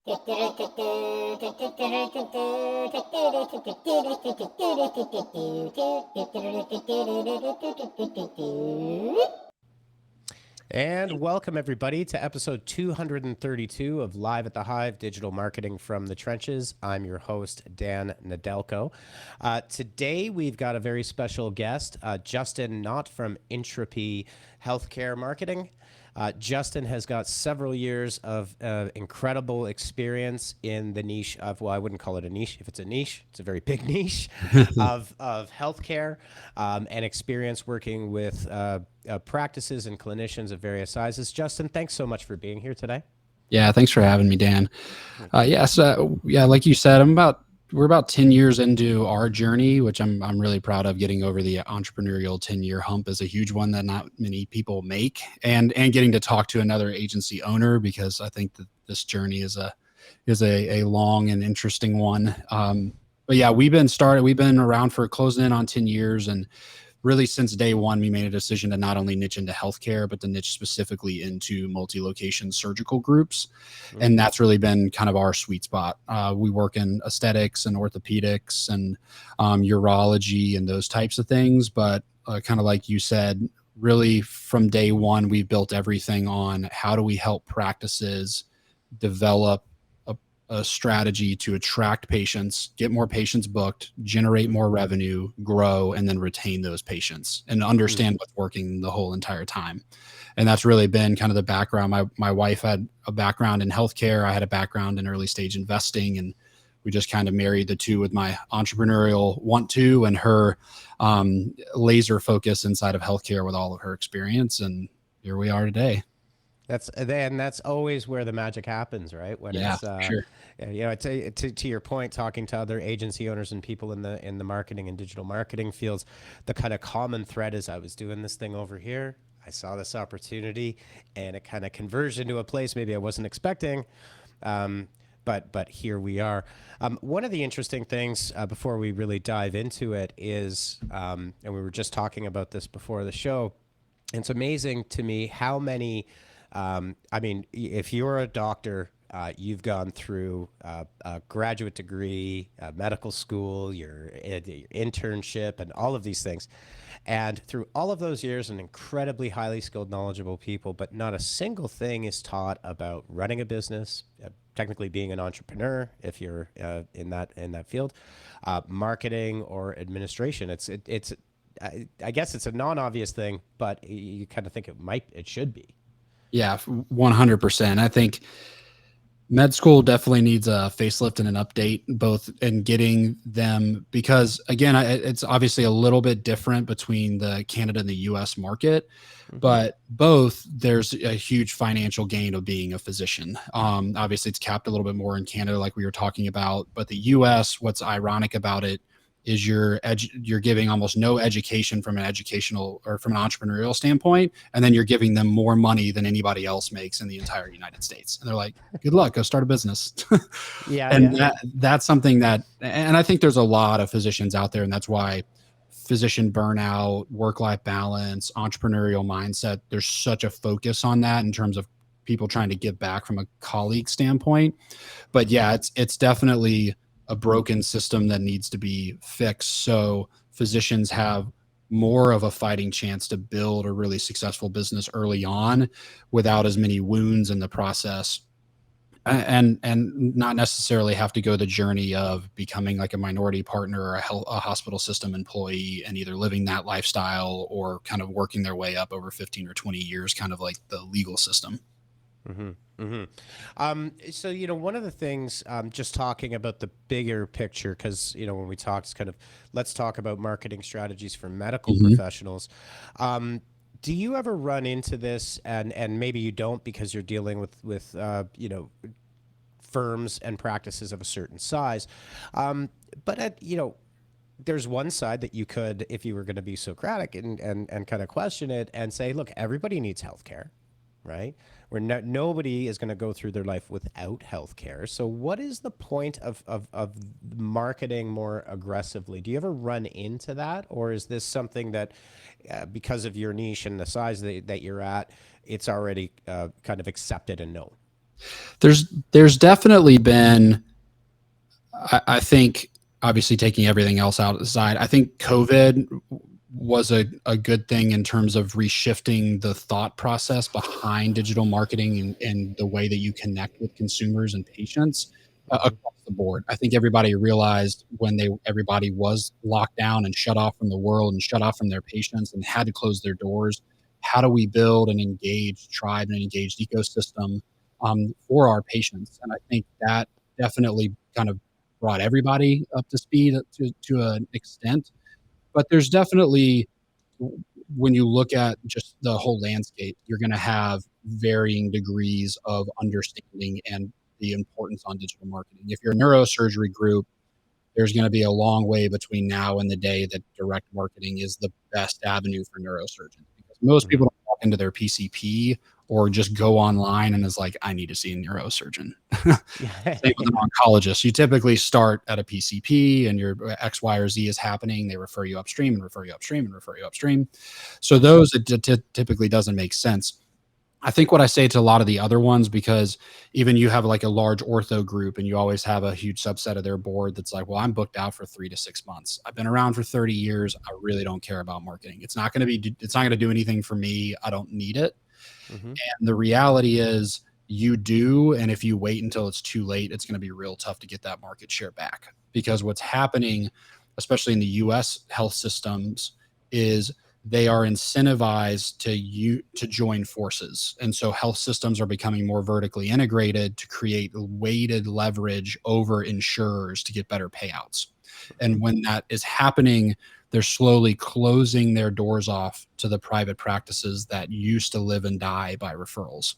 And welcome, everybody, to episode 232 of Live at the Hive Digital Marketing from the Trenches. I'm your host, Dan Nadelko. Today, we've got a very special guest, Justin Knott from Intrepy Healthcare Marketing. Justin has got several years of incredible experience in the niche of, well, I wouldn't call it a niche. If it's a niche, it's a very big niche of healthcare, and experience working with practices and clinicians of various sizes. Justin, thanks so much for being here today. Yeah, thanks for having me, Dan. Like you said, we're about 10 years into our journey, which I'm really proud of. Getting over the entrepreneurial 10-year hump is a huge one that not many people make, and getting to talk to another agency owner, because I think that this journey is a long and interesting one. But yeah, we've been around for closing in on 10 years, and really since day one, we made a decision to not only niche into healthcare, but to niche specifically into multi-location surgical groups. Mm-hmm. And that's really been kind of our sweet spot. We work in aesthetics and orthopedics and urology and those types of things. But kind of like you said, really from day one, we built everything on how do we help practices develop a strategy to attract patients, get more patients booked, generate more revenue, grow, and then retain those patients and understand what's working the whole entire time. And that's really been kind of the background. My wife had a background in healthcare. I had a background in early stage investing, and we just kind of married the two with my entrepreneurial want to and her laser focus inside of healthcare with all of her experience. And here we are today. That's always where the magic happens, right? When it's sure. You know, to your point, talking to other agency owners and people in the marketing and digital marketing fields, the kind of common thread is I was doing this thing over here, I saw this opportunity, and it kind of converged into a place maybe I wasn't expecting. But here we are. One of the interesting things before we really dive into it is, and we were just talking about this before the show, it's amazing to me how many. I mean, if you're a doctor, you've gone through a graduate degree, medical school, your internship, and all of these things. And through all of those years, an incredibly highly skilled, knowledgeable people, but not a single thing is taught about running a business, technically being an entrepreneur, if you're in that field, marketing or administration. I guess it's a non-obvious thing, but you kind of think it should be. Yeah, 100%. I think med school definitely needs a facelift and an update, both in getting them, because again, it's obviously a little bit different between the Canada and the US market, but both there's a huge financial gain of being a physician. Obviously it's capped a little bit more in Canada, like we were talking about, but the US, what's ironic about it is you're giving almost no education from an educational or from an entrepreneurial standpoint, and then you're giving them more money than anybody else makes in the entire United States. And they're like, good luck, go start a business. That's something that, and I think there's a lot of physicians out there, and that's why physician burnout, work-life balance, entrepreneurial mindset, there's such a focus on that in terms of people trying to give back from a colleague standpoint. But yeah, it's definitely a broken system that needs to be fixed, so physicians have more of a fighting chance to build a really successful business early on without as many wounds in the process, and not necessarily have to go the journey of becoming like a minority partner or a hospital system employee and either living that lifestyle or kind of working their way up over 15 or 20 years, kind of like the legal system. So, you know, one of the things, just talking about the bigger picture, because, you know, when we talk, it's kind of, let's talk about marketing strategies for medical professionals. Do you ever run into this, and maybe you don't because you're dealing with you know, firms and practices of a certain size, but you know, there's one side that you could, if you were going to be Socratic and kind of question it and say, look, everybody needs healthcare, right? Where nobody is going to go through their life without healthcare. So what is the point of marketing more aggressively? Do you ever run into that? Or is this something that, because of your niche and the size that you're at, it's already kind of accepted and known? There's definitely been, I think, obviously taking everything else out aside, I think COVID was a good thing in terms of reshifting the thought process behind digital marketing and the way that you connect with consumers and patients Hmm. across the board. I think everybody realized when everybody was locked down and shut off from the world and shut off from their patients and had to close their doors. How do we build an engaged tribe and an engaged ecosystem for our patients? And I think that definitely kind of brought everybody up to speed to an extent. But there's definitely, when you look at just the whole landscape, you're going to have varying degrees of understanding and the importance on digital marketing. If you're a neurosurgery group, there's going to be a long way between now and the day that direct marketing is the best avenue for neurosurgeons, because most Hmm. people don't walk into their PCP or just go online and is like, I need to see a neurosurgeon. Yeah. Same with an oncologist. You typically start at a PCP and your X, Y, or Z is happening. They refer you upstream and refer you upstream and refer you upstream. So those, it typically doesn't make sense. I think what I say to a lot of the other ones, because even you have like a large ortho group and you always have a huge subset of their board that's like, well, I'm booked out for 3 to 6 months. I've been around for 30 years. I really don't care about marketing. It's not going to do anything for me. I don't need it. Hmm. And the reality is you do. And if you wait until it's too late, it's going to be real tough to get that market share back, because what's happening, especially in the US health systems, is they are incentivized to join forces. And so health systems are becoming more vertically integrated to create weighted leverage over insurers to get better payouts. And when that is happening, they're slowly closing their doors off to the private practices that used to live and die by referrals.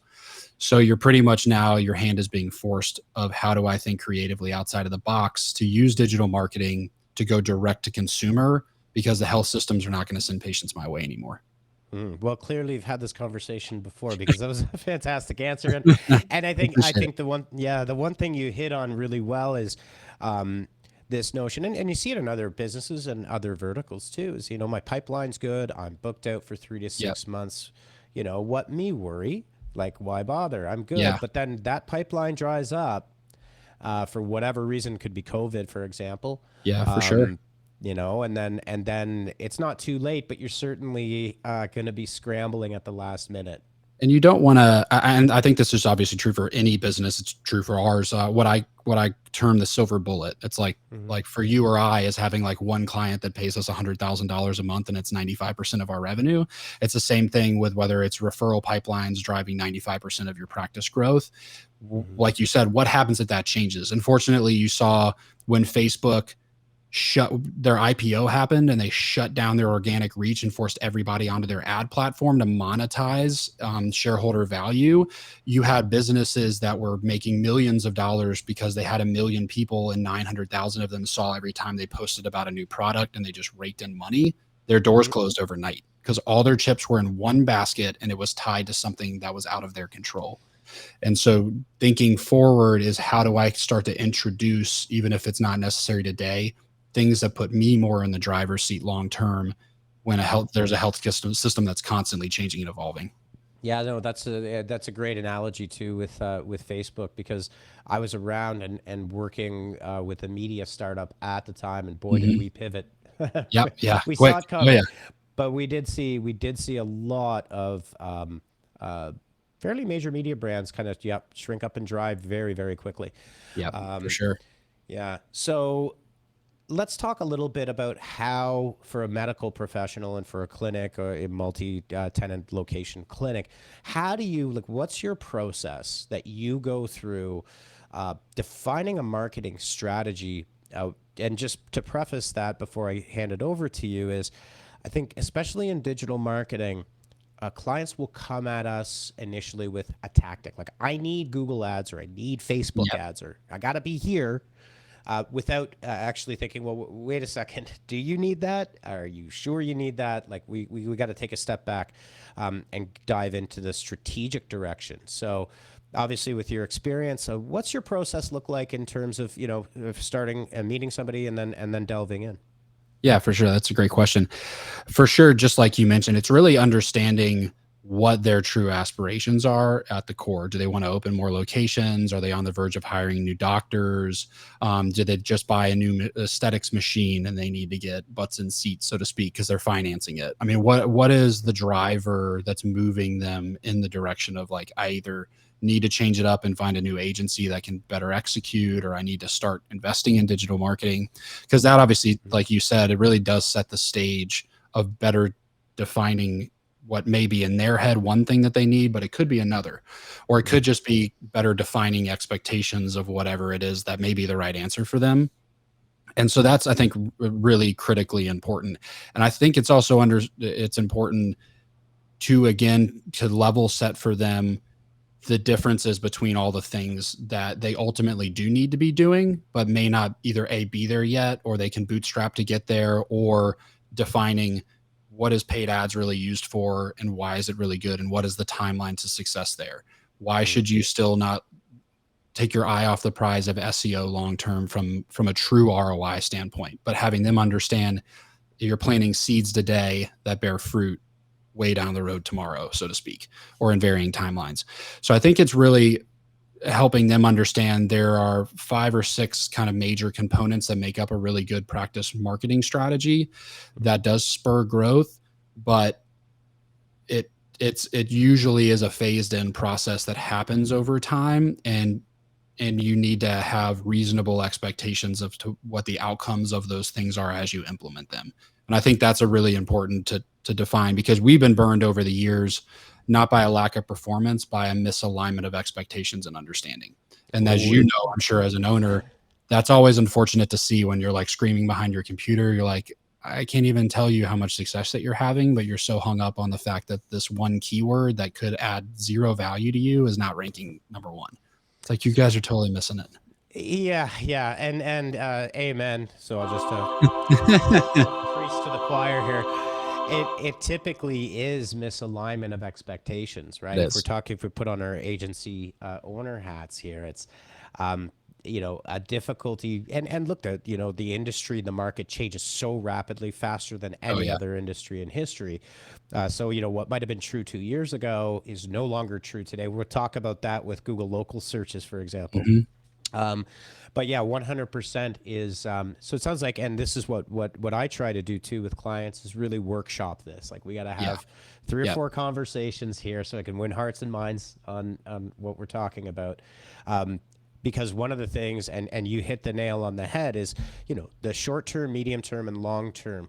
So you're pretty much, now your hand is being forced of, how do I think creatively outside of the box to use digital marketing to go direct to consumer, because the health systems are not going to send patients my way anymore. Mm. Well, clearly you've had this conversation before, because that was a fantastic answer, and I Appreciate it. think the one thing you hit on really well is this notion, and you see it in other businesses and other verticals too. Is, my pipeline's good, I'm booked out for three to Yep. six months. What me worry? Like, why bother? I'm good. Yeah. But then that pipeline dries up for whatever reason. Could be COVID, for example. Yeah, for sure. Um, and then it's not too late, but you're certainly going to be scrambling at the last minute. And you don't want to, and I think this is obviously true for any business. It's true for ours. What I term the silver bullet. It's Hmm. like for you or I, is having like one client that pays us $100,000 a month and it's 95% of our revenue. It's the same thing with whether it's referral pipelines driving 95% of your practice growth. Hmm. Like you said, what happens if that changes? Unfortunately, you saw when Facebook shut their IPO happened and they shut down their organic reach and forced everybody onto their ad platform to monetize shareholder value. You had businesses that were making millions of dollars because they had 1 million people and 900,000 of them saw every time they posted about a new product, and they just raked in money. Their doors Hmm. closed overnight because all their chips were in one basket and it was tied to something that was out of their control. And so thinking forward is, how do I start to introduce, even if it's not necessary today, things that put me more in the driver's seat long term, when there's a health system that's constantly changing and evolving. Yeah, no, that's a great analogy too with Facebook, because I was around and working with a media startup at the time, and boy, did Hmm. we pivot. Yep. Yeah. We saw Quick. it Oh yeah. coming, but we did see a lot of uh, fairly major media brands kind of, yep, shrink up and dry very, very quickly. Yep. For Um, sure. yeah. So let's talk a little bit about how, for a medical professional and for a clinic or a multi-tenant location clinic, how do you, like, what's your process that you go through defining a marketing strategy? And just to preface that before I hand it over to you is, I think especially in digital marketing, clients will come at us initially with a tactic like, I need Google ads, or I need Facebook Yep. ads, or I got to be here, without actually thinking, well, wait a second, do you need that? Are you sure you need that? Like, we got to take a step back and dive into the strategic direction. So, obviously, with your experience, what's your process look like in terms of, of starting and meeting somebody, and then delving in? Yeah, for sure. That's a great question. For sure. Just like you mentioned, it's really understanding what their true aspirations are at the core. Do they want to open more locations? Are they on the verge of hiring new doctors? Did they just buy a new aesthetics machine and they need to get butts in seats, so to speak, because they're financing it? I mean, what is the driver that's moving them in the direction of like, I either need to change it up and find a new agency that can better execute, or I need to start investing in digital marketing? Because that obviously, like you said, it really does set the stage of better defining what may be in their head one thing that they need, but it could be another, or it could just be better defining expectations of whatever it is that may be the right answer for them. And so that's, I think, really critically important. And I think it's also it's important to, again, to level set for them the differences between all the things that they ultimately do need to be doing, but may not either A, be there yet, or they can bootstrap to get there, or defining what is paid ads really used for and why is it really good, and what is the timeline to success there. Why should you still not take your eye off the prize of SEO long term from a true ROI standpoint, but having them understand you're planting seeds today that bear fruit way down the road tomorrow, so to speak, or in varying timelines. So I think it's really helping them understand there are 5 or 6 kind of major components that make up a really good practice marketing strategy that does spur growth, but it usually is a phased in process that happens over time, and you need to have reasonable expectations of to what the outcomes of those things are as you implement them. And I think that's a really important to define, because we've been burned over the years, not by a lack of performance, by a misalignment of expectations and understanding. And as you know, I'm sure as an owner, that's always unfortunate to see when you're like screaming behind your computer. You're like, I can't even tell you how much success that you're having, but you're so hung up on the fact that this one keyword that could add 0 value to you is not ranking number 1. It's like, you guys are totally missing it. Yeah, and amen. So I'll just preach to the choir here. It typically is misalignment of expectations, It right? is. If we put on our agency owner hats here, it's a difficulty. And look, the industry, the market changes so rapidly, faster than Oh any yeah. other industry in history. So what might have been true 2 years ago is no longer true today. We'll talk about that with Google local searches, for example. Mhm. But yeah, 100% is. So it sounds like, and this is what I try to do too with clients, is really workshop this. Like, we got to Yeah. have 3 or Yep. 4 conversations here so I can win hearts and minds on what we're talking about. Because one of the things, and you hit the nail on the head, is the short term, medium term, and long term.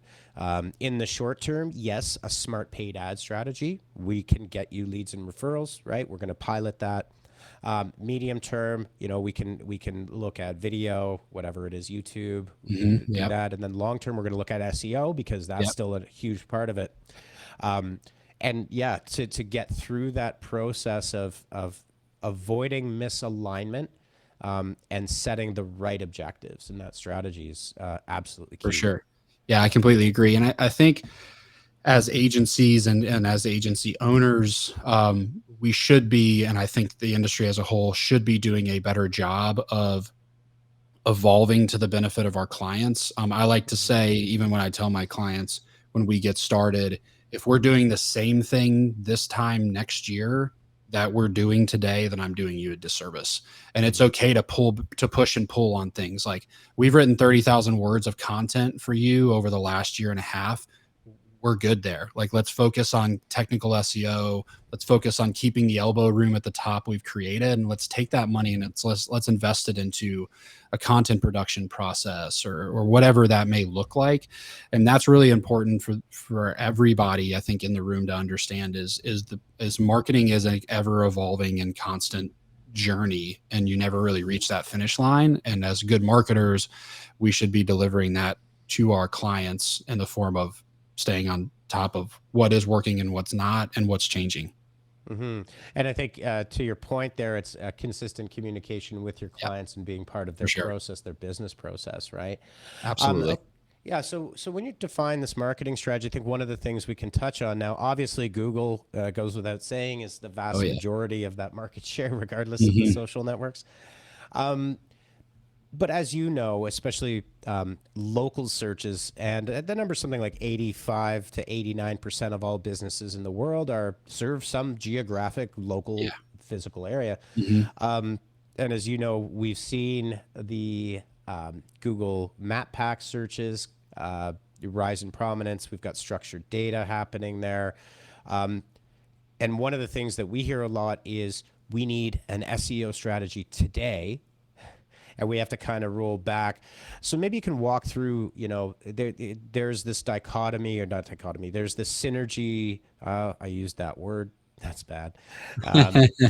In the short term, yes, a smart paid ad strategy, we can get you leads and referrals, right? We're going to pilot that. Medium term, we can look at video, whatever it is, YouTube. We can do Yep. that, and then long term, we're going to look at SEO, because that's Yep. still a huge part of it. And yeah, to get through that process of avoiding misalignment, and setting the right objectives, and that strategy is absolutely For key. sure. Yeah, I completely agree. And I think as agencies and as agency owners, we should be, and I think the industry as a whole should be doing a better job of evolving to the benefit of our clients. I like to Mhm. say, even when I tell my clients when we get started, if we're doing the same thing this time next year that we're doing today, then I'm doing you a disservice. And it's Mhm. okay to push and pull on things. Like, we've written 30,000 words of content for you over the last year and a half. We're good there. Like, let's focus on technical SEO. Let's focus on keeping the elbow room at the top we've created, and let's take that money and let's invest it into a content production process, or whatever that may look like. And that's really important for everybody, I think, in the room to understand is marketing is an ever evolving and constant journey, and you never really reach that finish line. And as good marketers, we should be delivering that to our clients in the form of staying on top of what is working and what's not and what's changing. hmm And I think, to your point there, it's consistent communication with your Yeah, clients and being part of for their sure. process, their business process, right? Absolutely. Yeah. So when you define this marketing strategy, I think one of the things we can touch on now, obviously, Google goes without saying, is the Oh vast yeah. majority of that market share, regardless of the Hmm. social networks. Um, But as you know, especially local searches, and the number is something like 85 to 89% of all businesses in the world are serve some geographic, Yeah. local, physical area. Hmm. Um, and as you know, we've seen the Google Map Pack searches rise in prominence. We've got structured data happening there. Um, and one of the things that we hear a lot is we need an SEO strategy today, and we have to kind of roll back. So maybe you can walk through, there's this dichotomy, or not dichotomy, there's this synergy. I used that word. That's bad.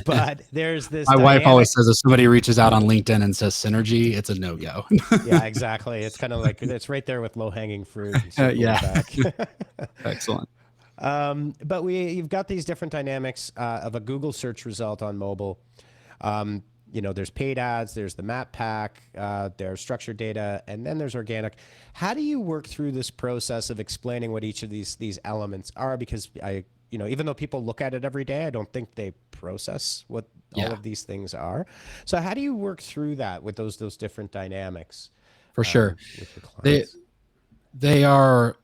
But there's this My wife always dynamic. says if somebody reaches out on LinkedIn and says synergy, it's a no go. Yeah, exactly. It's kind of like it's right there with low hanging fruit and circling Yeah. back. Excellent. But you've got these different dynamics of a Google search result on mobile. There's paid ads, there's the map pack, there's structured data, and then there's organic. How do you work through this process of explaining what each of these elements are? Because even though people look at it every day, I don't think they process what all Yeah, of these things are. So how do you work through that with those different dynamics for sure. with your They clients? they are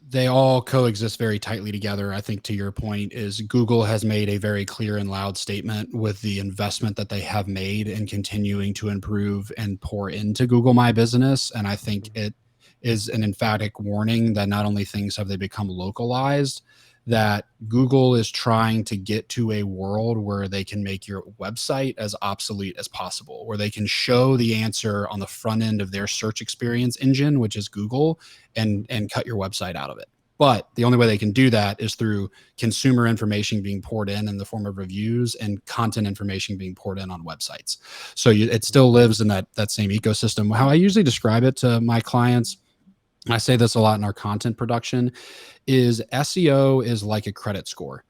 they all coexist very tightly together. I think to your point is Google has made a very clear and loud statement with the investment that they have made and continuing to improve and pour into Google My Business. And I think it is an emphatic warning that not only things have they become localized, that Google is trying to get to a world where they can make your website as obsolete as possible, where they can show the answer on the front end of their search experience engine, which is Google, and cut your website out of it. But the only way they can do that is through consumer information being poured in the form of reviews and content information being poured in on websites. So it still lives in that same ecosystem. How I usually describe it to my clients, I say this a lot in our content production, is SEO is like a credit score.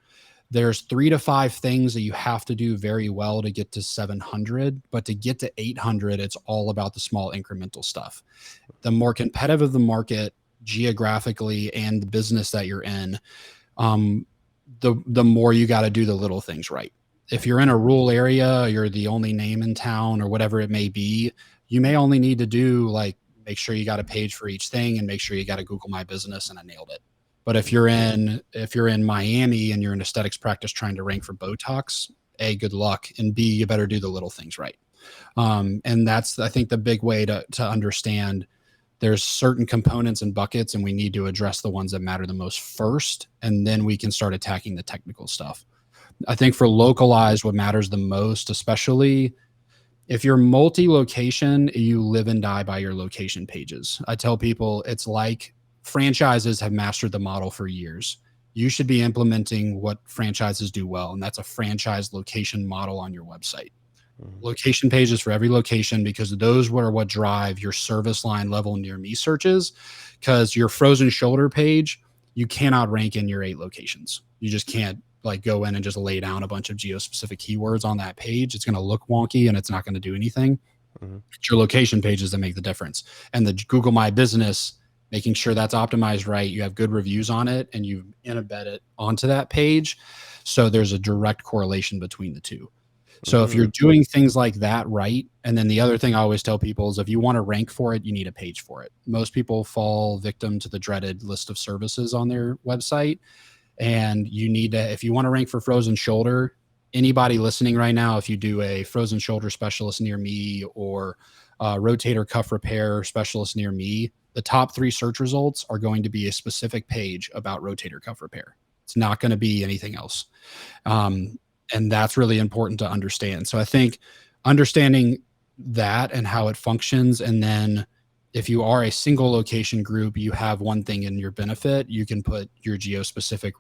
There's 3 to 5 things that you have to do very well to get to 700, but to get to 800, it's all about the small incremental stuff. The more competitive the market geographically and the business that you're in, um, the more you got to do the little things right. If you're in a rural area, you're the only name in town or whatever it may be, you may only need to do like make sure you got a page for each thing and make sure you got to Google My Business and I nailed it. But if you're in Miami and you're in aesthetics practice trying to rank for Botox, A, good luck, and B, you better do the little things right. And that's I think the big way to understand there's certain components and buckets, and we need to address the ones that matter the most first, and then we can start attacking the technical stuff. I think for localized, what matters the most, especially if you're multi-location, you live and die by your location pages. I tell people it's like franchises have mastered the model for years. You should be implementing what franchises do well, and that's a franchise location model on your website. Mhm. Location pages for every location, because those are what drive your service line level near me searches. Because your frozen shoulder page, you cannot rank in your 8 locations. You just can't like go in and just lay down a bunch of geo-specific keywords on that page. It's going to look wonky and it's not going to do anything. Mhm. It's your location pages that make the difference. And the Google My Business, making sure that's optimized right, you have good reviews on it, and you embed it onto that page. So there's a direct correlation between the two. So if you're Mhm. doing things like that right, and then the other thing I always tell people is if you want to rank for it, you need a page for it. Most people fall victim to the dreaded list of services on their website. And you need to, if you want to rank for frozen shoulder, anybody listening right now, if you do a frozen shoulder specialist near me or rotator cuff repair specialist near me, the top 3 search results are going to be a specific page about rotator cuff repair. It's not going to be anything else. Um, and that's really important to understand. So I think understanding that and how it functions, and then if you are a single location group, you have one thing in your benefit. You can put your geo specific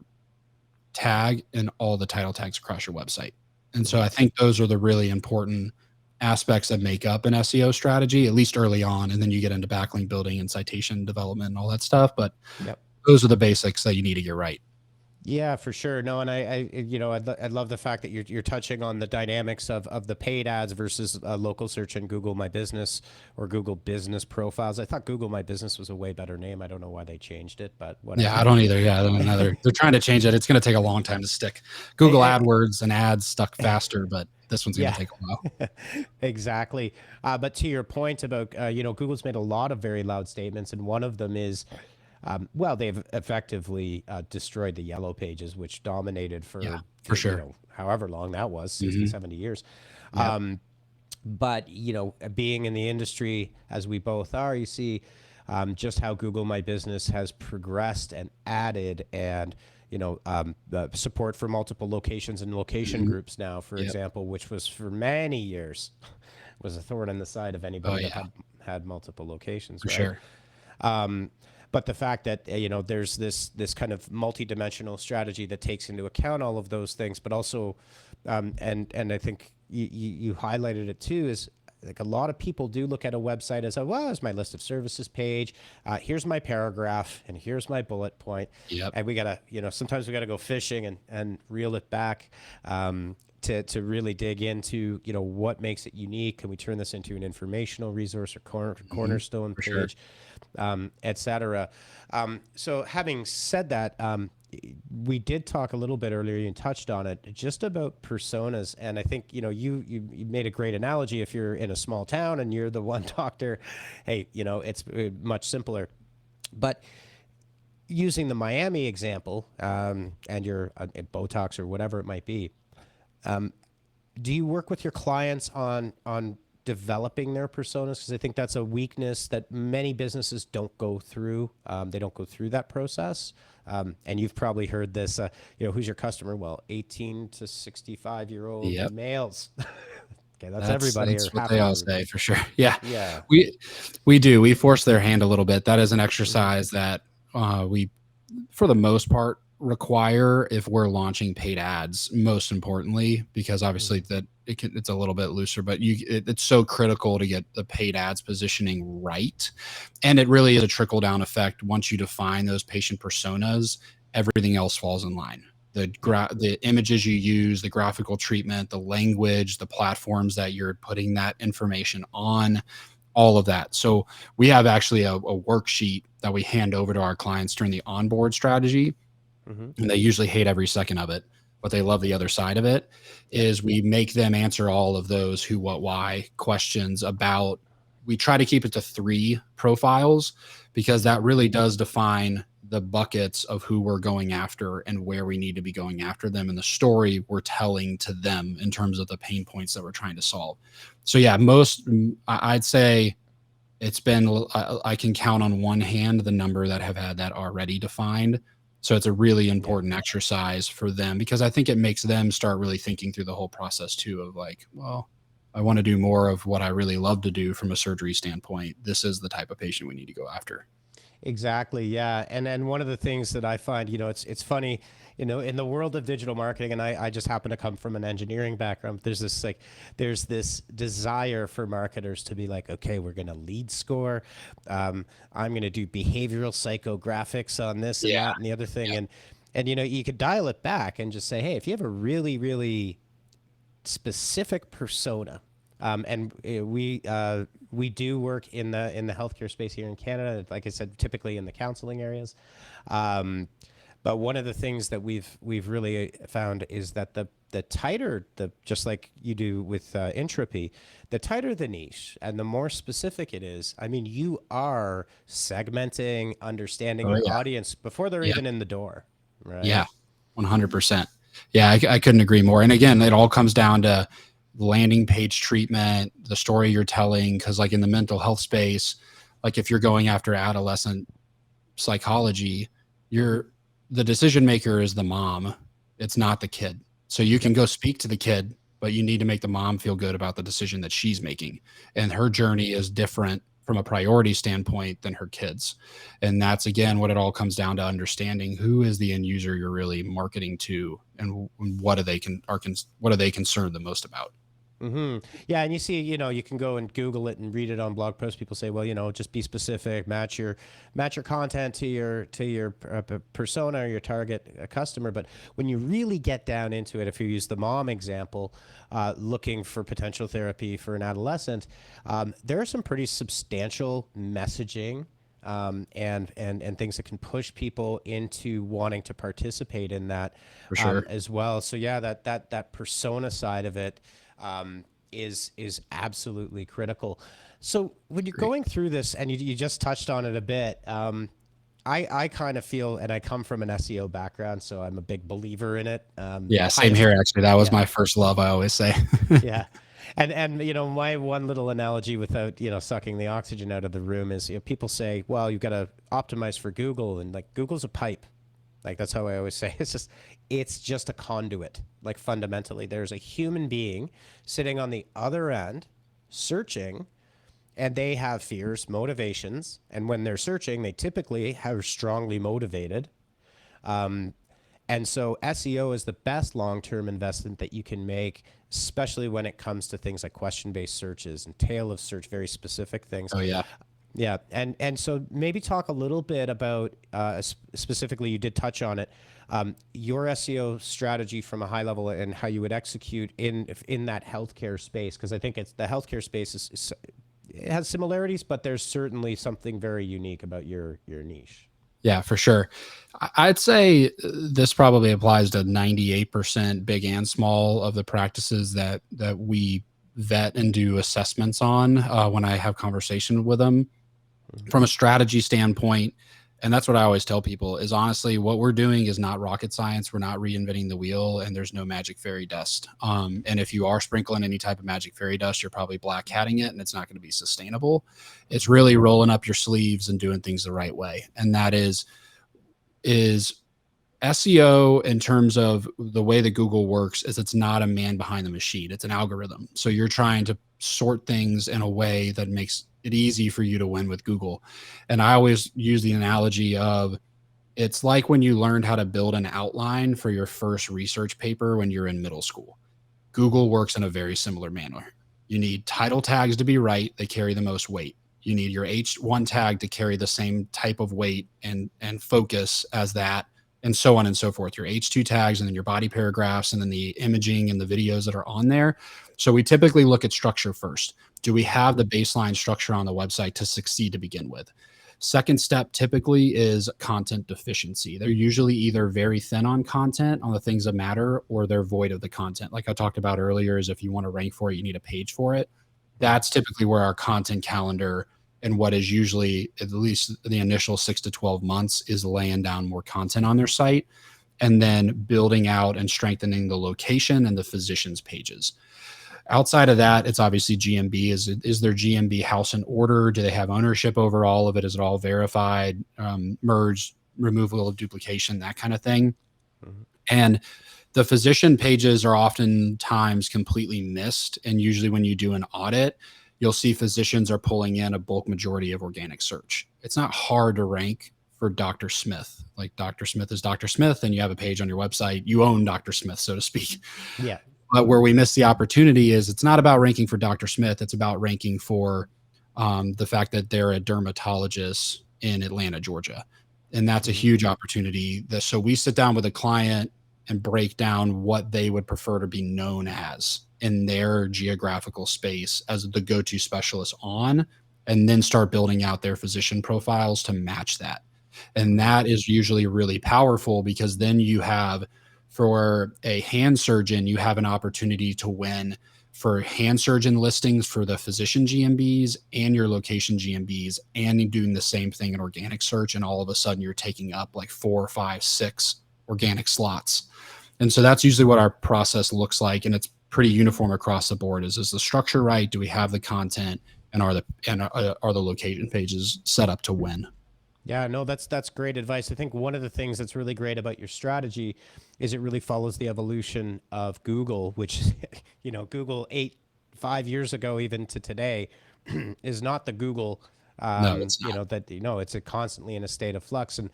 tag in all the title tags across your website. And so Mhm. I think those are the really important aspects that make up an SEO strategy, at least early on. And then you get into backlink building and citation development and all that stuff. But Yep. those are the basics that you need to get right. Yeah, for sure. No, and I love the fact that you're touching on the dynamics of the paid ads versus local search and Google My Business or Google Business Profiles. I thought Google My Business was a way better name. I don't know why they changed it, but Yeah, I whatever. don't either. Yeah, I don't know. They're trying to change it. It's going to take a long time to stick. Google Eh, AdWords and ads stuck faster, but this one's going to yeah, take a while. exactly. But to your point about, Google's made a lot of very loud statements, and one of them is, well, they've effectively destroyed the yellow pages, which dominated Yeah, for, for sure. however long that was, 60, Hmm. 70 years. Yep. But being in the industry as we both are, you see just how Google My Business has progressed and added, and support for multiple locations and location Hmm. groups now, for Yep. example, which was for many years was a thorn in the side of Oh anybody that yeah, had multiple locations, for right? sure. But the fact that there's this kind of multi-dimensional strategy that takes into account all of those things, but also, and I think you highlighted it too, is like a lot of people do look at a website as well as my list of services page. Here's my paragraph, and here's my bullet point, Yep. and we gotta sometimes we gotta go fishing and reel it back. To really dig into what makes it unique. Can we turn this into an informational resource or Hmm. cornerstone For sure. page, etc. So having said that, we did talk a little bit earlier. You touched on it, just about personas, and I think you made a great analogy. If you're in a small town and you're the one doctor, hey, it's much simpler. But using the Miami example, and your Botox or whatever it might be, do you work with your clients on developing their personas? Because I think that's a weakness that many businesses don't go through. They don't go through that process. And you've probably heard this. Who's your customer? Well, 18 to 65-year-old Yep. males. Okay, that's That's everybody or that's what half they of all say everybody. for sure. Yeah, Yeah. we we do. We force their hand a little bit. That is an Hmm. exercise that we, for the most part, require if we're launching paid ads. Most importantly, because obviously Hmm. that it's a little bit looser, but it's so critical to get the paid ads positioning right, and it really is a trickle down effect. Once you define those patient personas, everything else falls in line. Yeah. The images you use, the graphical treatment, the language, the platforms that you're putting that information on, all of that. So we have actually a worksheet that we hand over to our clients during the onboard strategy, Hmm. and they usually hate every second of it, but they love the other side of it. Yep. Is we make them answer all of those who, what, why questions about. We try to keep it to 3 profiles because that Hmm. really does define the buckets of who we're going after and where we need to be going after them and the story we're telling to them in terms of the pain points that we're trying to solve. So yeah, I'd say it's been, I can count on one hand the number that have had that already defined. So it's a really Yeah. important exercise for them because I think it makes them start really thinking through the whole process too of like, well, I want to do more of what I really love to do from a surgery standpoint. This is the type of patient we need to go after. Exactly. Yeah. And one of the things that I find, it's funny, in the world of digital marketing, and I just happen to come from an engineering background. There's this desire for marketers to be like, okay, we're going to lead score. I'm going to do behavioral psychographics on this and Yeah. that and the other thing. Yep. And you could dial it back and just say, hey, if you have a really, really specific persona. And we do work in the healthcare space here in Canada. Like I said, typically in the counseling areas. But one of the things that we've really found is that the tighter the just like you do with Intrepy, the tighter the niche and the more specific it is. I mean, you are segmenting, understanding Oh your yeah. audience before they're Yeah. even in the door, Yeah. right? 100%. Yeah, I couldn't agree more. And again, it all comes down to landing page treatment, the story you're telling. Because, like in the mental health space, like if you're going after adolescent psychology, Hmm. you're the decision maker is the mom. It's not the kid. So you can Yep. go speak to the kid, but you need to make the mom feel good about the decision that she's making. And her journey is different from a priority standpoint than her kids. And that's again what it all comes down to understanding who is the end user you're really marketing to and what are they concerned the most about. Yeah, and you see, you can go and Google it and read it on blog posts. People say, well, just be specific, match your content to your persona or your target customer. But when you really get down into it, if you use the mom example, looking for potential therapy for an adolescent, there are some pretty substantial messaging. And things that can push people into wanting to participate in that For sure. as well. So yeah, that persona side of it is absolutely critical. So when you're Agree. going through this, and you just touched on it a bit, I kind of feel, and I come from an SEO background, so I'm a big believer in it. Yeah, same Highest, here. Actually, that was yeah, my first love. I always say. yeah. And my one little analogy without sucking the oxygen out of the room is, people say, well, you've got to optimize for Google, and like Google's a pipe. Like that's how I always say it's just a conduit. Like fundamentally, there's a human being sitting on the other end searching, and they have fears, motivations, and when they're searching, they typically are strongly motivated. And so SEO is the best long-term investment that you can make, especially when it comes to things like question-based searches and tail of search, very specific things. Oh yeah. Yeah, and so maybe talk a little bit about specifically, you did touch on it, your SEO strategy from a high level and how you would execute in that healthcare space, because I think it's the healthcare space it has similarities, but there's certainly something very unique about your niche. Yeah, for sure. I'd say this probably applies to 98% big and small of the practices that we vet and do assessments on when I have conversation with them Mhm. from a strategy standpoint. And that's what I always tell people is honestly, what we're doing is not rocket science. We're not reinventing the wheel, and there's no magic fairy dust. And if you are sprinkling any type of magic fairy dust, you're probably black hatting it, and it's not going to be sustainable. It's really rolling up your sleeves and doing things the right way. And that is SEO in terms of the way that Google works is it's not a man behind the machine. It's an algorithm. So you're trying to sort things in a way that makes it easy for you to win with Google. And I always use the analogy of it's like when you learned how to build an outline for your first research paper when you're in middle school. Google works in a very similar manner. You need title tags to be right, they carry the most weight. You need your H1 tag to carry the same type of weight and focus as that, and so on and so forth. Your H2 tags, and then your body paragraphs, and then the imaging and the videos that are on there. So we typically look at structure first. Do we have the baseline structure on the website to succeed to begin with? Second step typically is content deficiency. They're usually either very thin on content on the things that matter, or they're void of the content. Like I talked about earlier, is if you want to rank for it, you need a page for it. Mhm. That's typically where our content calendar and what is usually at least the initial 6 to 12 months is laying down more content on their site and then building out and strengthening the location and the physicians pages. Outside of that, it's obviously GMB. Is their GMB house in order? Do they have ownership over all of it? Is it all verified, merged, removal of duplication, that kind of thing? Mhm. And the physician pages are oftentimes completely missed. And usually when you do an audit, you'll see physicians are pulling in a bulk majority of organic search. It's not hard to rank for Dr. Smith. Like Dr. Smith is Dr. Smith, and you have a page on your website. You own Dr. Smith, so to speak. Yeah. But where we miss the opportunity is it's not about ranking for Dr. Smith. It's about ranking for the fact that they're a dermatologist in Atlanta, Georgia. And that's a Mhm. huge opportunity. So we sit down with a client and break down what they would prefer to be known as in their geographical space as the go-to specialist on, and then start building out their physician profiles to match that. And Mhm. that is usually really powerful because then you have, for a hand surgeon, you have an opportunity to win for hand surgeon listings for the physician GMBs and your location GMBs, and doing the same thing in organic search. And all of a sudden, you're taking up like 4, 5, 6 organic slots. And so that's usually what our process looks like. And it's pretty uniform across the board. Is the structure right? Do we have the content? And are the location pages set up to win? Yeah, no, that's great advice. I think one of the things that's really great about your strategy is it really follows the evolution of Google, which Google 5 years ago, even to today, is not the Google. No, it's not. It's a constantly in a state of flux. And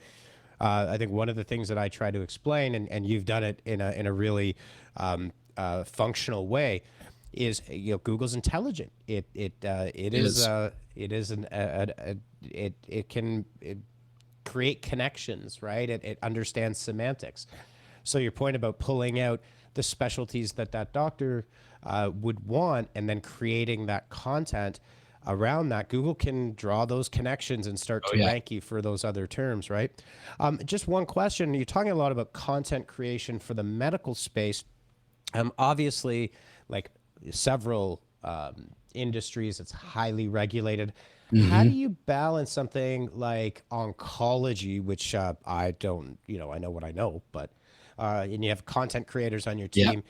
I think one of the things that I try to explain, and you've done it in a really functional way, is, Google's intelligent. It is. It is it can create connections, right? It understands semantics. So your point about pulling out the specialties that that doctor would want and then creating that content around that, Google can draw those connections and start Oh to yeah. rank you for those other terms, right? Just one question. You're talking a lot about content creation for the medical space. Obviously, like several industries, it's highly regulated. How do Hmm. you balance something like oncology, which I don't, I know what I know, but and you have content creators on your Yeah, team.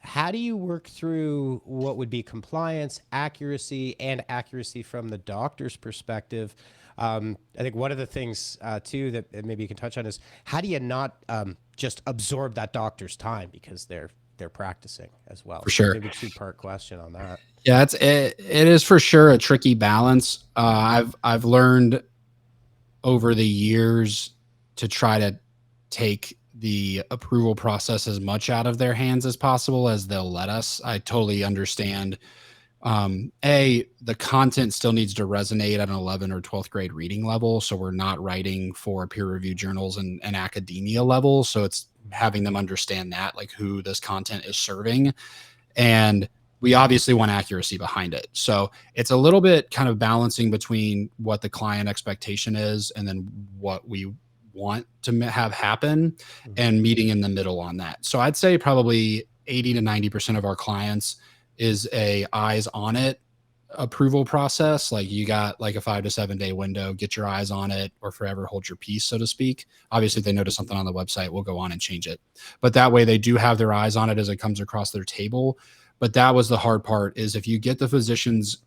How do you work through what would be compliance, and accuracy from the doctor's perspective? I think one of the things too that maybe you can touch on is how do you not just absorb that doctor's time because they're practicing as well. for So sure. maybe two-part question on that. Yeah, it is for sure a tricky balance. I've learned over the years to try to take the approval process as much out of their hands as possible as they'll let us. I totally understand. The content still needs to resonate at an 11th or 12th grade reading level. So we're not writing for peer reviewed journals and academia level. So it's having them understand that, like who this content is serving. And we obviously want accuracy behind it. So it's a little bit kind of balancing between what the client expectation is and then what we want to have happen Mm-hmm. and meeting in the middle on that. So I'd say probably 80 to 90% of our clients is a eyes on it approval process. Like you got like a 5 to 7 day window, get your eyes on it or forever hold your peace, so to speak. Obviously, if they notice something on the website, we'll go on and change it. But that way they do have their eyes on it as it comes across their table. But that was the hard part is if you get the physicians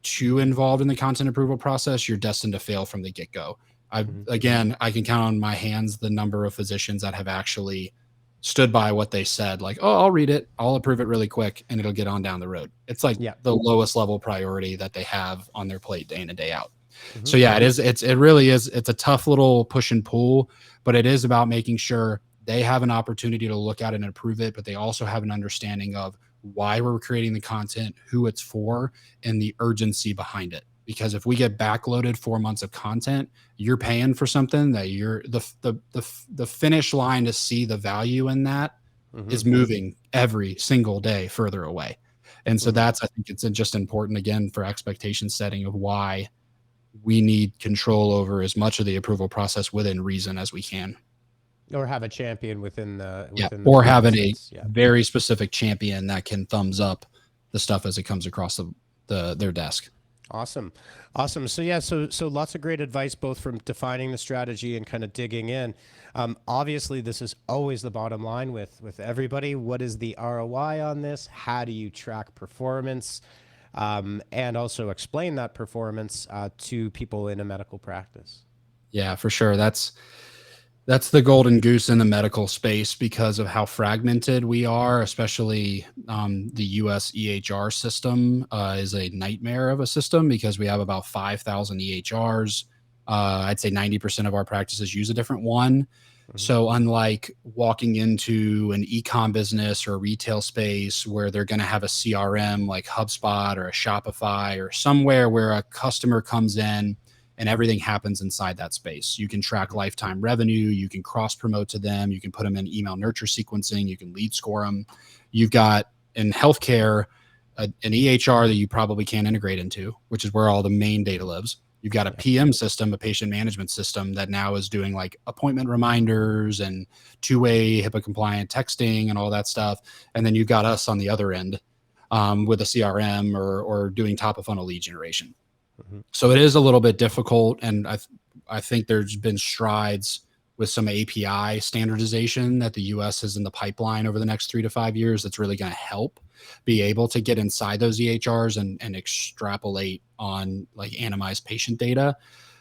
too involved in the content approval process, you're destined to fail from the get-go. Mm-hmm. I can count on my hands the number of physicians that have actually stood by what they said, like, oh, I'll read it, I'll approve it really quick, and it'll get on down the road. It's like Yeah. the lowest level priority that they have on their plate day in and day out. Mm-hmm. So yeah, it really is. It's a tough little push and pull, but it is about making sure they have an opportunity to look at it and approve it, but they also have an understanding of why we're creating the content, who it's for, and the urgency behind it. Because if we get backloaded 4 months of content, you're paying for something that you're the finish line to see the value in that Mm-hmm. is moving every single day further away. And so Mm-hmm. that's, I think it's just important again for expectation setting of why we need control over as much of the approval process within reason as we can. Or have a champion Yeah. within the Or having a process. Yeah. very specific champion that can thumbs up the stuff as it comes across their desk. Awesome. Awesome. So yeah, so lots of great advice both from defining the strategy and kind of digging in. Obviously this is always the bottom line with everybody. What is the ROI on this? How do you track performance? And also explain that performance to people in a medical practice. Yeah, for sure. That's the golden goose in the medical space because of how fragmented we are, especially the US EHR system is a nightmare of a system because we have about 5,000 EHRs. I'd say 90% of our practices use a different one. Mm-hmm. So unlike walking into an e-com business or a retail space where they're going to have a CRM like HubSpot or a Shopify or somewhere where a customer comes in and everything happens inside that space. You can track lifetime revenue, you can cross promote to them, you can put them in email nurture sequencing, you can lead score them. You've got in healthcare an EHR that you probably can't integrate into, which is where all the main data lives. You've got a PM system, a patient management system that now is doing like appointment reminders and two-way HIPAA compliant texting and all that stuff. And then you've got us on the other end with a CRM or doing top of funnel lead generation. Mm-hmm. So it is a little bit difficult, and I think there's been strides with some API standardization that the US has in the pipeline over the next 3 to 5 years that's really going to help be able to get inside those EHRs and extrapolate on like anonymized patient data.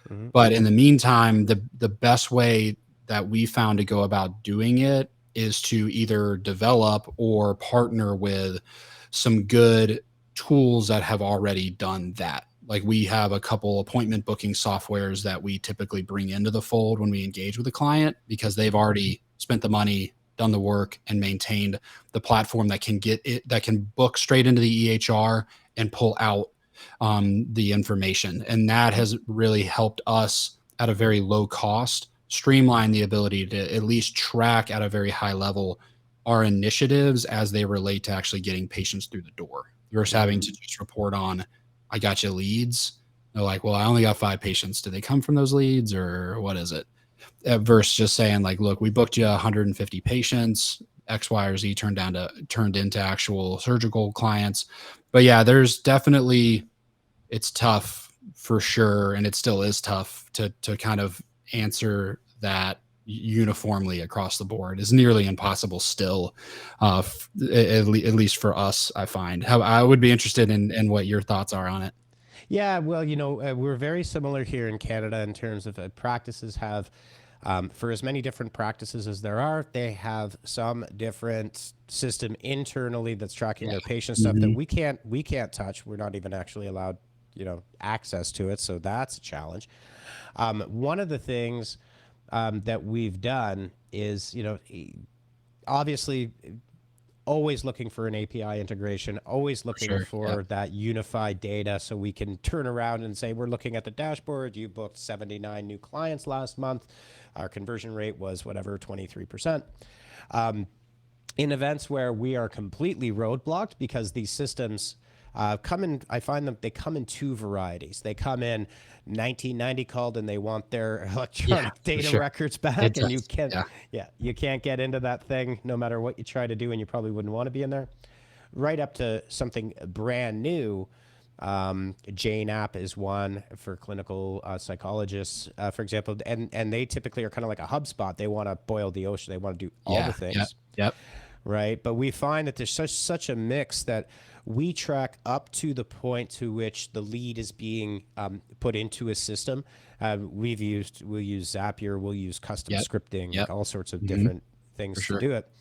Mm-hmm. But in the meantime, the best way that we found to go about doing it is to either develop or partner with some good tools that have already done that. Like we have a couple appointment booking softwares that we typically bring into the fold when we engage with a client because they've already spent the money done the work, and maintained the platform that can get it, that can book straight into the EHR and pull out the information. And that has really helped us at a very low cost streamline the ability to at least track at a very high level our initiatives as they relate to actually getting patients through the door versus having to just report on, I got you leads. They're like, well, I only got 5 patients. Do they come from those leads or what is it? Versus just saying like, look, we booked you 150 patients, X, Y, or Z turned into actual surgical clients. But yeah, there's definitely, it's tough for sure. And it still is tough to kind of answer that uniformly across the board. Is nearly impossible still, at least for us, I find. How I would be interested in what your thoughts are on it. Yeah, well, we're very similar here in Canada in terms of practices have, for as many different practices as there are, they have some different system internally that's tracking Yeah. their patient stuff that we can't touch. We're not even actually allowed, access to it. So that's a challenge. One of the things that we've done is, obviously always looking for an API integration, always For looking sure. Yeah. for that unified data so we can turn around and say, we're looking at the dashboard. You booked 79 new clients last month. Our conversion rate was whatever, 23%. In events where we are completely roadblocked because these systems come in, I find them, they come in 2 varieties. They come in 1990 called and they want their Yeah, electronic for data sure. records back, It and you does. can't, Yeah. yeah, you can't get into that thing no matter what you try to do, and you probably wouldn't want to be in there. Right up to something brand new. Jane app is one for clinical psychologists, for example, and they typically are kind of like a HubSpot. They want to boil the ocean. They want to do all the Yeah. Yep. things, Yep. right? But we find that there's such a mix that we track up to the point to which the lead is being put into a system. We'll use Zapier, we'll use custom Yep. scripting, like Yep. all sorts of Hmm. different For things to sure. do it.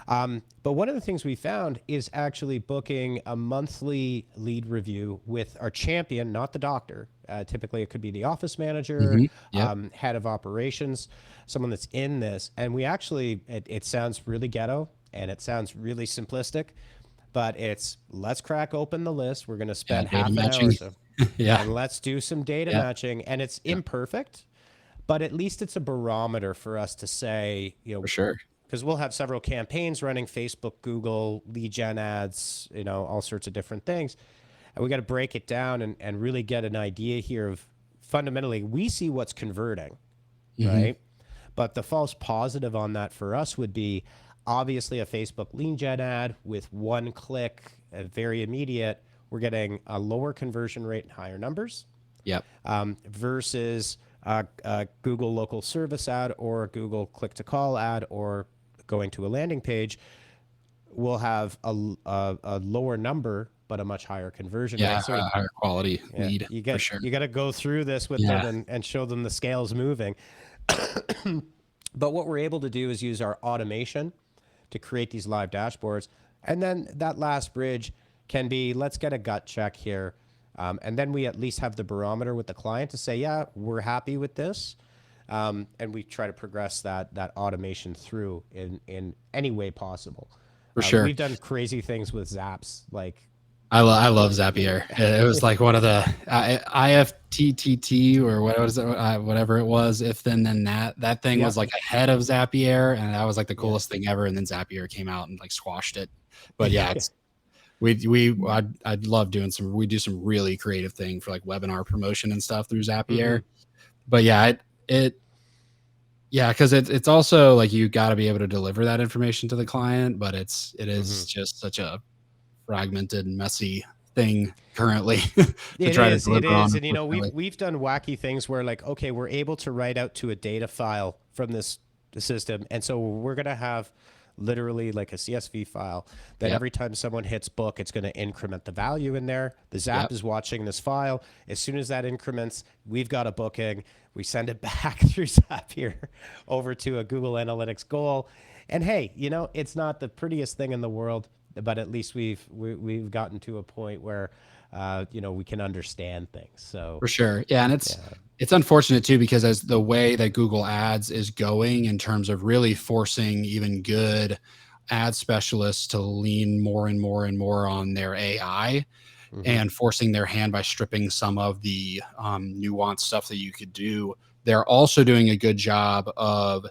But one of the things we found is actually booking a monthly lead review with our champion, not the doctor. Typically, it could be the office manager, Yep. head of operations, someone that's in this. And we actually, it sounds really ghetto and it sounds really simplistic, but it's let's crack open the list. We're going to Yeah. spend Data half an hour or matching. so Yeah. and let's do some data Yeah. matching. And it's Yeah. imperfect, but at least it's a barometer for us to say, For sure. because we'll have several campaigns running Facebook, Google, lead gen ads, all sorts of different things. And we got to break it down and really get an idea here of fundamentally, we see what's converting, Hmm. right? But the false positive on that for us would be obviously a Facebook lead gen ad with one click, very immediate. We're getting a lower conversion rate and higher numbers Yep. versus a Google local service ad or a Google click to call ad or going to a landing page. Will have a lower number but a much higher conversion Yeah. rate. So Higher quality yeah, lead for sure. you got to go through this with them Yeah. and show them the scales moving. But what we're able to do is use our automation to create these live dashboards. And then that last bridge can be let's get a gut check here. And then we at least have the barometer with the client to say, yeah, we're happy with this. And we try to progress that automation through in any way possible. For sure. We've done crazy things with Zaps, like I love Zapier. It was like one of the IFTTT or what was it, whatever it was. If then that thing yeah, was like ahead of Zapier, and that was like the yeah, coolest thing ever. And then Zapier came out and like squashed it. But yeah, it's I'd love doing we do some really creative thing for like webinar promotion and stuff through Zapier. But yeah, yeah, because it's also like you got to be able to deliver that information to the client, but it is just such a fragmented and messy thing currently to try to It deliver on, is, and unfortunately. we've done wacky things where like, okay, we're able to write out to a data file from this system, and so we're gonna have literally like a CSV file that Yep. every time someone hits book, it's going to increment the value in there. The Zap Yep. is watching this file. As soon as that increments, we've got a booking. We send it back through Zapier over to a Google Analytics goal. And hey, it's not the prettiest thing in the world, but at least we've gotten to a point where we can understand things. So For sure. Yeah. And yeah. It's unfortunate too, because as the way that Google Ads is going in terms of really forcing even good ad specialists to lean more and more and more on their AI, Hmm. and forcing their hand by stripping some of the nuanced stuff that you could do. They're also doing a good job of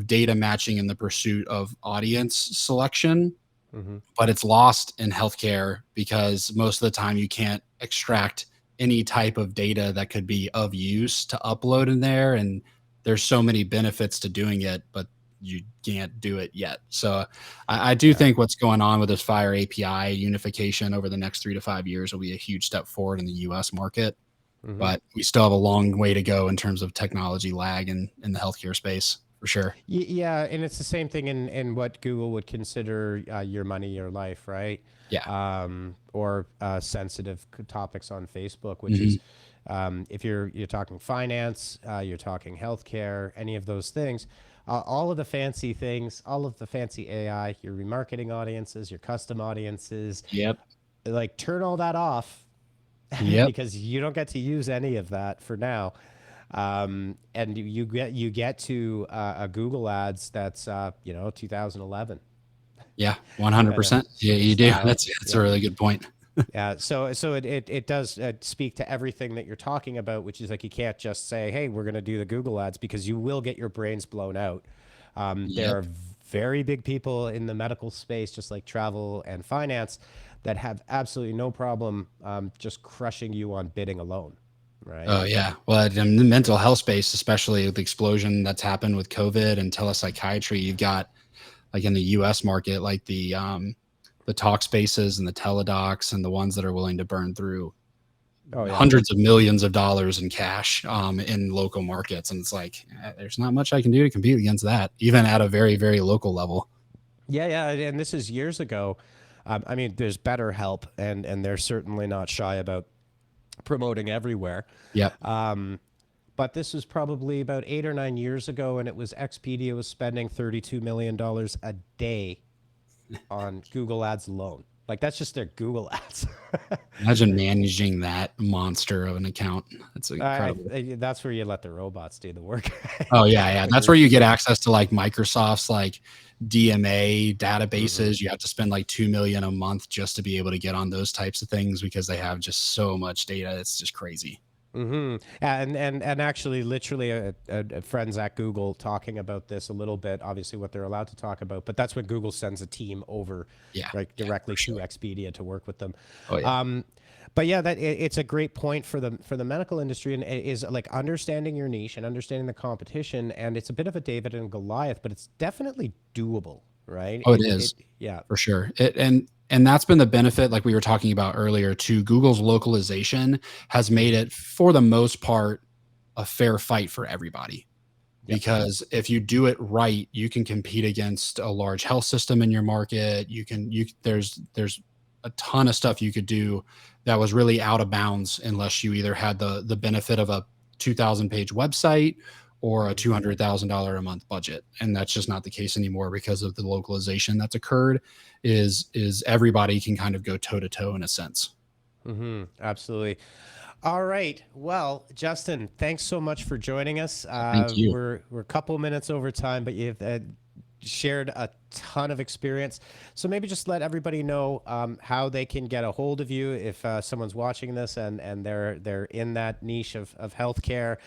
data matching in the pursuit of audience selection, Hmm. but it's lost in healthcare because most of the time you can't extract any type of data that could be of use to upload in there. And there's so many benefits to doing it, but you can't do it yet. So I do Yeah. think what's going on with this Fire API unification over the next 3 to 5 years will be a huge step forward in the US market. Hmm. But we still have a long way to go in terms of technology lag in the healthcare space for sure. Yeah, and it's the same thing in what Google would consider your money, your life, right? Yeah. Or sensitive topics on Facebook, which is Hmm. if you're talking finance, you're talking healthcare, any of those things, all of the fancy things, all of the fancy AI, your remarketing audiences, your custom audiences, Yep. like turn all that off Yep. because you don't get to use any of that for now. And you get to a Google Ads that's 2011 Yeah, kind of 100%. Yeah, you do. style. That's a Yeah. really good point. Yeah, so it does speak to everything that you're talking about, which is like you can't just say, "Hey, we're going to do the Google ads," because you will get your brains blown out. There Yep. are very big people in the medical space, just like travel and finance, that have absolutely no problem just crushing you on bidding alone, right? Oh, yeah. Well, in the mental health space, especially with the explosion that's happened with COVID and telepsychiatry, you've got like in the US market, like the talk spaces and the teledocs and the ones that are willing to burn through Oh yeah. hundreds of millions of dollars in cash in local markets. And it's like, there's not much I can do to compete against that, even at a very, very local level. Yeah, yeah, and this is years ago. I mean, there's better help, and they're certainly not shy about promoting everywhere. Yep. But this was probably about 8 or 9 years ago, and it was Expedia was spending $32 million a day on Google Ads alone. Like that's just their Google Ads. Imagine managing that monster of an account. That's incredible. That's where you let the robots do the work. Oh You yeah, let yeah. the That's where you groups get do it. access to like Microsoft's like DMA Hmm. databases. You have to spend like 2 million a month just to be able to get on those types of things because they have just so much data. It's just crazy. Hmm. And actually, literally, friends at Google talking about this a little bit. Obviously, what they're allowed to talk about, but that's when Google sends a team over, Yeah, right, yeah, directly for to sure. Expedia to work with them. Oh yeah. Um, but yeah, it's a great point for the medical industry, and it is like understanding your niche and understanding the competition. And it's a bit of a David and Goliath, but it's definitely doable, right? Oh, it is Yeah. for sure. And that's been the benefit, like we were talking about earlier, to Google's localization has made Hmm. it for the most part a fair fight for everybody. Yep. Because if you do it right, you can compete against a large health system in your market. There's a ton of stuff you could do that was really out of bounds unless you either had the benefit of a 2,000 page website or a Hmm. $200,000 a month budget. And that's just not the case anymore because of the localization that's occurred. Is everybody can kind of go toe to toe in a sense. Hmm. Absolutely. All right. Well, Justin, thanks so much for joining us. Thank you. We're a couple minutes over time, but you've shared a ton of experience. So maybe just let everybody know how they can get a hold of you if someone's watching this and they're in that niche of healthcare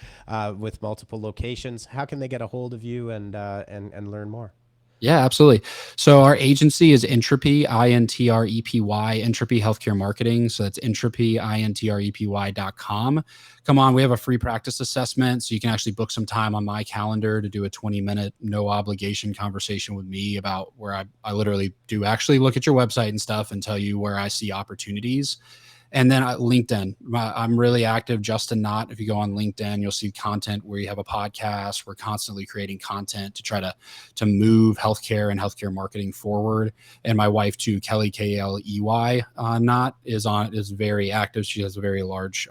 with multiple locations. How can they get a hold of you and learn more? Yeah, absolutely. So our agency is Intrepy, Intrepy, Intrepy Healthcare Marketing. So that's Intrepy, Intrepy.com. Come on, we have a free practice assessment. So you can actually book some time on my calendar to do a 20-minute, no obligation conversation with me about where I literally do actually look at your website and stuff and tell you where I see opportunities. And then LinkedIn, I'm really active. Justin Knott. If you go on LinkedIn, you'll see content where you have a podcast. We're constantly creating content to try to move healthcare and healthcare marketing forward. And my wife too, Kelly Kley, Knott is very active. She has a very large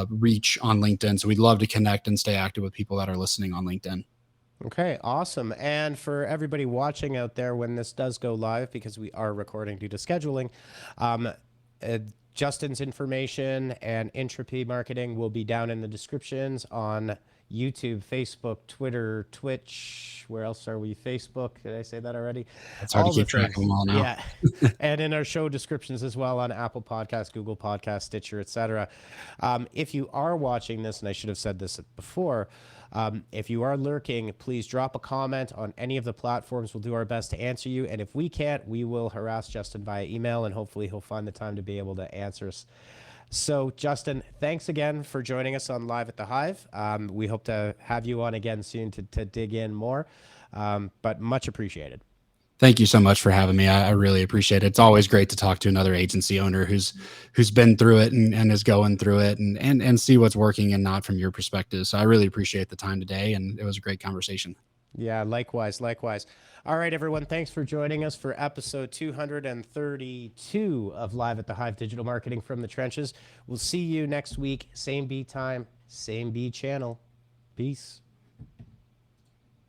reach on LinkedIn. So we'd love to connect and stay active with people that are listening on LinkedIn. Okay, awesome. And for everybody watching out there, when this does go live, because we are recording due to scheduling, um, uh, Justin's information and Intrepy marketing will be down in the descriptions on YouTube, Facebook, Twitter, Twitch. Where else are we? Facebook. Did I say that already? It's hard to All the keep track of things. them all now. Yeah. And in our show descriptions as well on Apple Podcasts, Google Podcasts, Stitcher, etc. If you are watching this, and I should have said this before, if you are lurking, please drop a comment on any of the platforms. We'll do our best to answer you. And if we can't, we will harass Justin via email, and hopefully he'll find the time to be able to answer us. So, Justin, thanks again for joining us on Live at the Hive. We hope to have you on again soon to dig in more, but much appreciated. Thank you so much for having me. I really appreciate it. It's always great to talk to another agency owner who's been through it and is going through it and see what's working and not from your perspective. So I really appreciate the time today, and it was a great conversation. Yeah, likewise. All right, everyone. Thanks for joining us for episode 232 of Live at the Hive Digital Marketing from the Trenches. We'll see you next week. Same B time, same B channel. Peace.